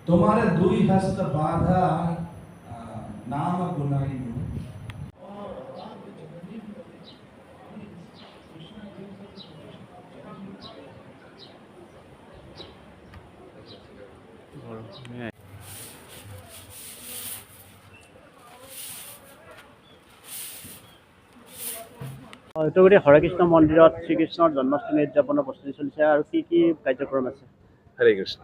तुम्हारे दुई हस्त बाधा नाम गुनाई এইটো গোটেই হৰেকৃষ্ণ মন্দিৰত শ্ৰীকৃষ্ণৰ জন্মাষ্টমী উদযাপনৰ প্ৰস্তুতি চলিছে আৰু কি কাৰ্যক্ৰম আছে? হৰে কৃষ্ণ।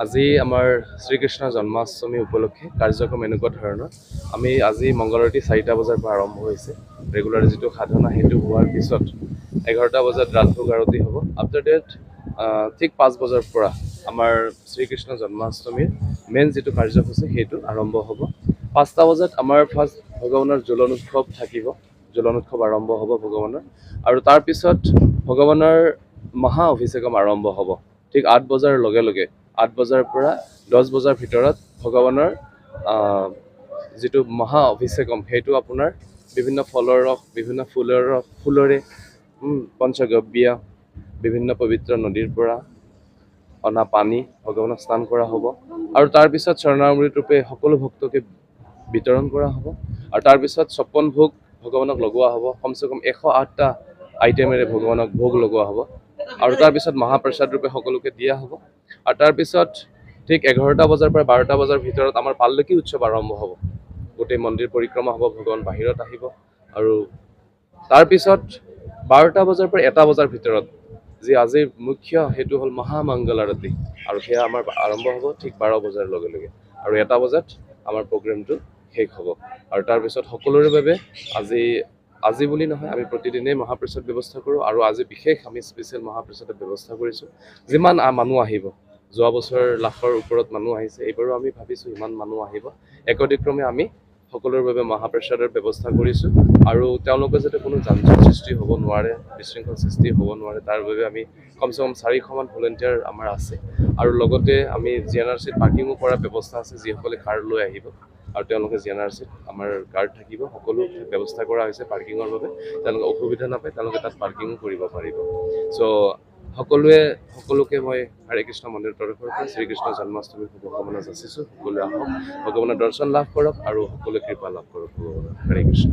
আজি আমাৰ শ্ৰীকৃষ্ণৰ জন্মাষ্টমী উপলক্ষে কাৰ্যক্ৰম এনেকুৱা ধৰণৰ। আমি আজি মংগলবাৰে 4টা বজাৰ পৰা আৰম্ভ হৈছে। ৰেগুলাৰ যিটো সাধনা সেইটো হোৱাৰ পিছত 11টা বজাত ৰাজভোগ আৰতি হ'ব। আফটাৰ ডেট ঠিক 5 বজাৰ পৰা আমাৰ শ্ৰীকৃষ্ণ জন্মাষ্টমীৰ মেইন যিটো কাৰ্যসূচী সেইটো আৰম্ভ হ'ব। 5টা বজাত আমাৰ ফাৰ্ষ্ট ভগৱানৰ জ্বলন উৎসৱ থাকিব। জ্বলন উৎসৱ আৰম্ভ হ'ব ভগৱানৰ, আৰু তাৰপিছত ভগৱানৰ মহা অভিষেকম আৰম্ভ হ'ব। ঠিক 8 বজাৰ লগে লগে 8 বজাৰ পৰা 10 বজাৰ ভিতৰত ভগৱানৰ যিটো মহা অভিষেকম সেইটো আপোনাৰ বিভিন্ন ফলৰ ৰস, বিভিন্ন ফুলৰ ৰস, ফুলৰে পঞ্চগব্য বিভিন্ন পবিত্ৰ নদীৰ পৰা অনা পানী ভগৱানক স্নান কৰা হ'ব। আৰু তাৰপিছত স্বৰ্ণামৃত ৰূপে সকলো ভক্তকে বিতৰণ কৰা হ'ব। আৰু তাৰপিছত 56 ভোগ ভগৱানক লগোৱা হ'ব। কমচে কম 108টা আইটেমেৰে ভগৱানক ভোগ লগোৱা হ'ব। আৰু তাৰপিছত মহাপ্ৰসাদ ৰূপে সকলোকে দিয়া হ'ব। আৰু তাৰপিছত ঠিক 11টা বজাৰ পৰা 12টা বজাৰ ভিতৰত আমাৰ পাল্লকী উৎসৱ আৰম্ভ হ'ব। গোটেই মন্দিৰ পৰিক্ৰমা হ'ব, ভগৱান বাহিৰত আহিব। আৰু তাৰপিছত 12টা বজাৰ পৰা 1টা বজাৰ ভিতৰত যি আজিৰ মুখ্য সেইটো হ'ল মহামংগল আৰতি, আৰু সেয়া আমাৰ আৰম্ভ হ'ব ঠিক 12 বজাৰ লগে লগে। আৰু 1টা বজাত আমাৰ প্ৰগ্ৰেমটো শেষ হ'ব। আৰু তাৰপিছত সকলোৰে বাবে আজি বুলি নহয়, আমি প্ৰতিদিনেই মহাপ্ৰসাদ ব্যৱস্থা কৰোঁ। আৰু আজি বিশেষ আমি স্পেচিয়েল মহাপ্ৰসাদৰ ব্যৱস্থা কৰিছোঁ। যিমান মানুহ আহিব, যোৱা বছৰ লাখৰ ওপৰত মানুহ আহিছে, এইবাৰো আমি ভাবিছোঁ ইমান মানুহ আহিব। একদিক্ৰমে আমি সকলোৰে বাবে মহাপ্ৰসাদৰ ব্যৱস্থা কৰিছোঁ। আৰু তেওঁলোকে যাতে কোনো যান্ত্ৰিক সৃষ্টি হ'ব নোৱাৰে, বিশৃংখল সৃষ্টি হ'ব নোৱাৰে, তাৰ বাবে আমি কমচে কম 400মান ভলেণ্টিয়াৰ আমাৰ আছে। আৰু লগতে আমি GNRCত পাৰ্কিঙো কৰাৰ ব্যৱস্থা আছে। যিসকলে কাৰ লৈ আহিব আৰু তেওঁলোকে GNRCত আমাৰ গাৰ্ড থাকিব, সকলো ব্যৱস্থা কৰা হৈছে পাৰ্কিঙৰ বাবে। তেওঁলোকে অসুবিধা নাপায়, তেওঁলোকে তাত পাৰ্কিঙো কৰিব পাৰিব। চ' সকলোকে মই হৰে কৃষ্ণ মন্দিৰৰ তৰফৰ পৰা শ্ৰীকৃষ্ণ জন্মাষ্টমীৰ শুভকামনা যাচিছোঁ। সকলোৱে আহক, ভগৱানৰ দৰ্শন লাভ কৰক আৰু সকলোৱে কৃপা লাভ কৰক ভগৱানৰ। হৰে কৃষ্ণ।